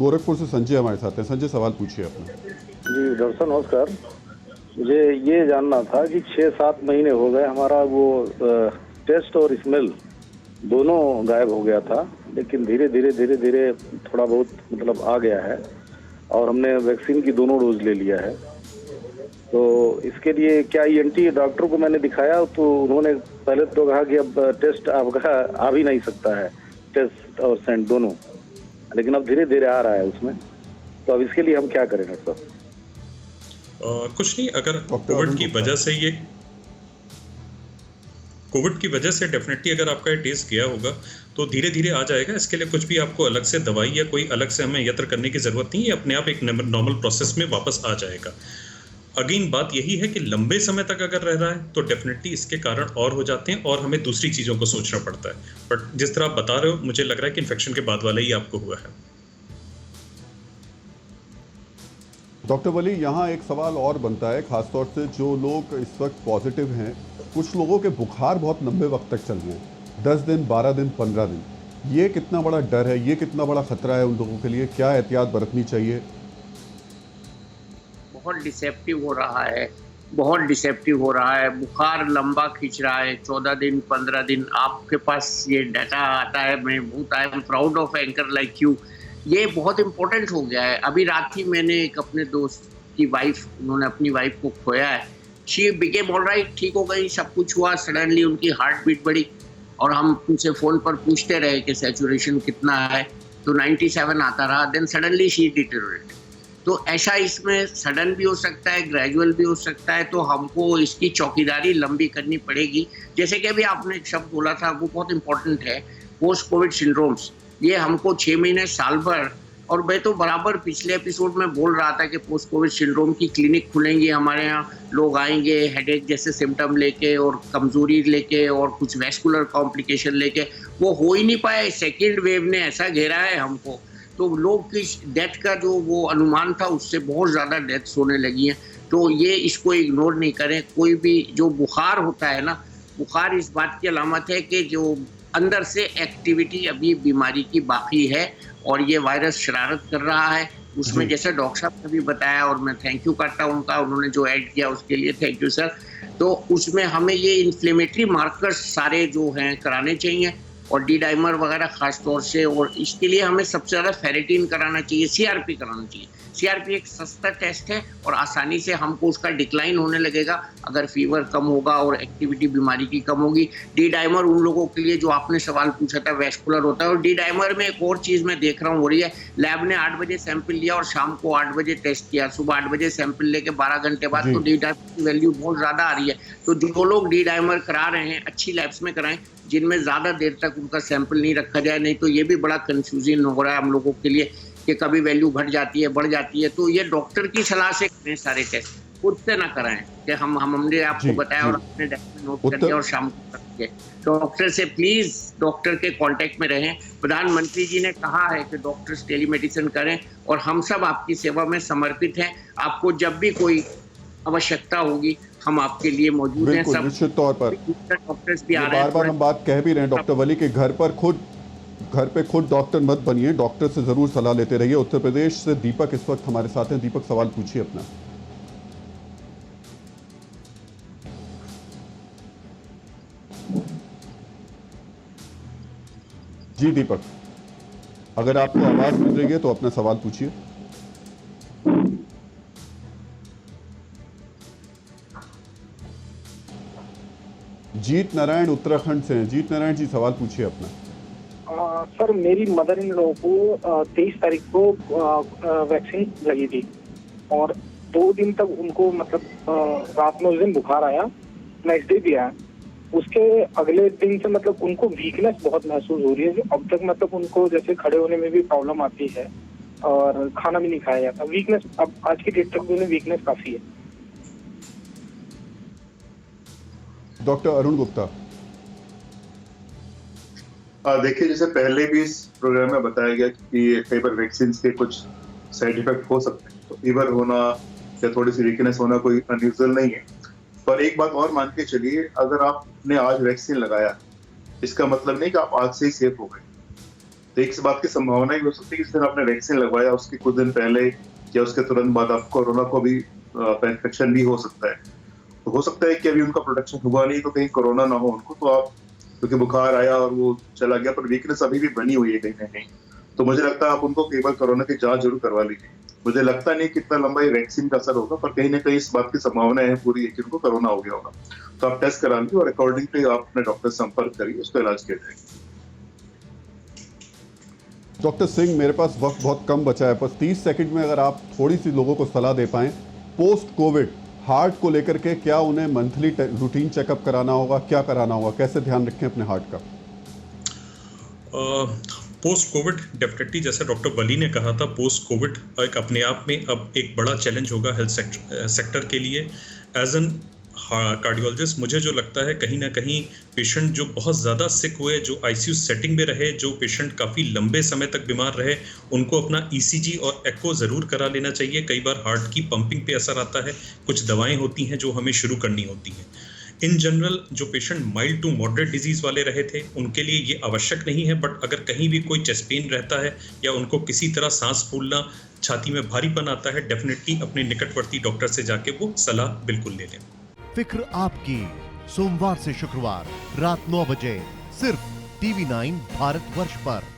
गोरखपुर से संजय हमारे साथ हैं। संजय, सवाल पूछिए अपना। जी डॉक्टर साहब नमस्कार। मुझे ये जानना था कि 6-7 महीने हो गए, हमारा वो टेस्ट और स्मेल दोनों गायब हो गया था, लेकिन धीरे धीरे थोड़ा बहुत मतलब आ गया है और हमने वैक्सीन की दोनों डोज ले लिया है। तो इसके लिए क्या ईएनटी डॉक्टर को मैंने दिखाया तो उन्होंने पहले तो कहा कि अब टेस्ट आपका आ भी नहीं सकता है, टेस्ट और सेंट दोनों, लेकिन अब धीरे धीरे आ रहा है उसमें। तो अब इसके लिए हम क्या करें डॉक्टर साहब? कुछ नहीं, अगर कोविड की वजह से डेफिनेटली अगर आपका ये टेस्ट गया होगा तो धीरे धीरे आ जाएगा। इसके लिए कुछ भी आपको अलग से दवाई या कोई अलग से हमें यत्र करने की ज़रूरत नहीं है, अपने आप एक नॉर्मल प्रोसेस में वापस आ जाएगा। अगेन बात यही है कि लंबे समय तक अगर रह रहा है तो डेफिनेटली इसके कारण और हो जाते हैं और हमें दूसरी चीज़ों को सोचना पड़ता है। बट जिस तरह आप बता रहे हो, मुझे लग रहा है कि इन्फेक्शन के बाद वाला ही आपको हुआ है। डॉक्टर वली, यहाँ एक सवाल और बनता है, खासतौर से जो लोग इस वक्त पॉजिटिव हैं, कुछ लोगों के बुखार बहुत लंबे वक्त तक चल रहे हैं, 10 दिन, 12 दिन, 15 दिन। ये कितना बड़ा डर है, ये कितना बड़ा खतरा है उन लोगों के लिए? क्या एहतियात बरतनी चाहिए? बहुत डिसेप्टिव हो रहा है, बुखार लंबा खींच रहा है, 14 दिन 15 दिन। आपके पास ये डाटा आता है, मैं बहुत I am proud of anchor like you. ये बहुत इम्पोर्टेंट हो गया है। अभी रात ही मैंने एक अपने दोस्त की वाइफ, उन्होंने अपनी वाइफ को खोया है। शी बिकेम ऑलराइट, ठीक हो गई, सब कुछ हुआ। सडनली उनकी हार्ट बीट बढ़ी और हम उनसे फ़ोन पर पूछते रहे कि सैचुरेशन कितना है, तो 97 आता रहा। Then suddenly she deteriorate. तो ऐसा इसमें सडन भी हो सकता है, ग्रेजुअल भी हो सकता है। तो हमको इसकी चौकीदारी लंबी करनी पड़ेगी। जैसे कि अभी आपने एक शब्द बोला था, वो बहुत इंपॉर्टेंट है, पोस्ट कोविड सिंड्रोम्स। ये हमको 6 महीने, साल भर, और मैं तो बराबर पिछले एपिसोड में बोल रहा था कि पोस्ट कोविड सिंड्रोम की क्लिनिक खुलेंगी हमारे यहाँ। लोग आएंगे हेडेक जैसे सिम्टम लेके और कमजोरी लेके और कुछ वैस्कुलर कॉम्प्लिकेशन लेके। वो हो ही नहीं पाए, सेकेंड वेव ने ऐसा घेरा है हमको। तो लोग की डेथ का जो वो अनुमान था, उससे बहुत ज़्यादा डेथ्स होने लगी हैं। तो ये इसको इग्नोर नहीं करें। कोई भी जो बुखार होता है ना, बुखार इस बात की अलामत है कि जो अंदर से एक्टिविटी अभी बीमारी की बाकी है और ये वायरस शरारत कर रहा है उसमें। जैसे डॉक्टर साहब ने भी बताया, और मैं थैंक यू करता हूँ उनका, उन्होंने जो ऐड किया उसके लिए थैंक यू सर। तो उसमें हमें ये इन्फ्लेमेटरी मार्कर्स सारे जो हैं कराने चाहिए, और डी डाइमर वगैरह खास तौर से। और इसके लिए हमें सबसे ज़्यादा फेरेटिन कराना चाहिए, सीआरपी कराना चाहिए। सीआरपी एक सस्ता टेस्ट है और आसानी से हमको उसका डिक्लाइन होने लगेगा अगर फीवर कम होगा और एक्टिविटी बीमारी की कम होगी। डी डाइमर उन लोगों के लिए जो आपने सवाल पूछा था, वैस्कुलर होता है। और डी डाइमर में एक और चीज़ मैं देख रहा हूँ हो रही है, लैब ने 8 बजे सैंपल लिया और शाम को 8 बजे टेस्ट किया, सुबह 8 बजे सैंपल लेके 12 घंटे बाद, तो डी डाइमर की वैल्यू बहुत ज़्यादा आ रही है। तो जो लोग डी डाइमर करा रहे हैं, अच्छी लैब्स में कराएं जिनमें ज़्यादा देर तक उनका सैंपल नहीं रखा जाए। नहीं तो ये भी बड़ा कन्फ्यूजन हो रहा है हम लोगों के लिए कि कभी वैल्यू घट जाती है, बढ़ जाती है। तो ये डॉक्टर की सलाह से करें सारे टेस्ट, खुद से ना कराएं कि हमने आपको बताया और अपने डेस्क में नोट कर दिया और शाम को कर। डॉक्टर से प्लीज, डॉक्टर के कांटेक्ट में रहें। प्रधानमंत्री जी ने कहा है कि डॉक्टर्स टेलीमेडिसिन करें और हम सब आपकी सेवा में समर्पित हैं। आपको जब भी कोई आवश्यकता होगी हम आपके लिए मौजूद हैं। सब निश्चित तौर पर डॉक्टर्स भी आ रहे हैं। बार-बार हम बात कह भी रहे हैं डॉक्टर वली के घर पे खुद डॉक्टर मत बनिए, डॉक्टर से जरूर सलाह लेते रहिए। उत्तर प्रदेश से दीपक इस वक्त हमारे साथ हैं। दीपक, सवाल पूछिए अपना। जी दीपक, अगर आपको आवाज मिल रही है तो अपना सवाल पूछिए। जीत नारायण उत्तराखंड से हैं। जीत नारायण जी, सवाल पूछिए अपना। सर, मेरी मदर इन लॉ को 23 तारीख को वैक्सीन लगी थी और 2 दिन तक उनको मतलब रात में उस दिन बुखार आया, नेक्स्ट डे भी आया। उसके अगले दिन से मतलब उनको वीकनेस बहुत महसूस हो रही है। अब तक मतलब उनको जैसे खड़े होने में भी प्रॉब्लम आती है और खाना भी नहीं खाया जाता। वीकनेस अब आज की डेट तक उन्हें वीकनेस काफी है। डॉक्टर अरुण गुप्ता। देखिए, जैसे पहले भी इस प्रोग्राम में बताया गया कि कई बार वैक्सीन के कुछ साइड इफेक्ट हो सकते हैं, तो फीवर होना या थोड़ी सी वीकनेस होना कोई अनयूजुअल नहीं है। पर एक बात और मान के चलिए, अगर आपने आज वैक्सीन लगाया, इसका मतलब नहीं कि आप आज से ही सेफ हो गए। तो एक बात की संभावना ही हो सकती है कि जिस दिन आपने वैक्सीन लगवाया उसके कुछ दिन पहले या उसके तुरंत बाद आपको कोरोना को भी इन्फेक्शन भी हो सकता है। तो हो सकता है कि अभी उनका प्रोटेक्शन हुआ नहीं तो कहीं कोरोना ना हो उनको, तो आप क्योंकि बुखार आया और वो चला गया पर वीकनेस अभी भी बनी हुई है कहीं ना कहीं, तो मुझे लगता है आप उनको केवल कोरोना की जांच जरूर करवा लीजिए। मुझे लगता नहीं कितना लंबा ये वैक्सीन का असर होगा, पर कहीं ना कहीं इस बात की संभावना है पूरी कि उनको कोरोना हो गया होगा। तो आप टेस्ट करा लीजिए और अकॉर्डिंगली आप अपने डॉक्टर से संपर्क करिए, उसका इलाज किया जाएगा। डॉक्टर सिंह, मेरे पास वक्त बहुत कम बचा है, बस 30 सेकंड में अगर आप थोड़ी सी लोगों को सलाह दे पाएं पोस्ट कोविड हार्ट को लेकर के, क्या उन्हें मंथली रूटीन चेकअप कराना होगा, क्या कराना होगा, कैसे ध्यान रखें अपने हार्ट का? पोस्ट कोविड डेफिनेटली जैसे डॉक्टर वली ने कहा था, पोस्ट कोविड एक अपने आप में अब एक बड़ा चैलेंज होगा हेल्थ सेक्टर के लिए। एज एन कार्डियोलॉजिस्ट मुझे जो लगता है कहीं ना कहीं पेशेंट जो बहुत ज़्यादा सिक हुए, जो आईसीयू सेटिंग में रहे, जो पेशेंट काफ़ी लंबे समय तक बीमार रहे, उनको अपना ईसीजी और एको ज़रूर करा लेना चाहिए। कई बार हार्ट की पंपिंग पे असर आता है, कुछ दवाएं होती हैं जो हमें शुरू करनी होती हैं। इन जनरल जो patient mild to moderate disease वाले रहे थे उनके लिए ये आवश्यक नहीं है, बट अगर कहीं भी कोई चेस्ट पेन रहता है या उनको किसी तरह सांस फूलना, छाती में भारीपन आता है, डेफिनेटली अपने निकटवर्ती डॉक्टर से जाके वो सलाह बिल्कुल ले लें। फिक्र आपकी, सोमवार से शुक्रवार रात 9 बजे सिर्फ TV9 भारतवर्ष पर।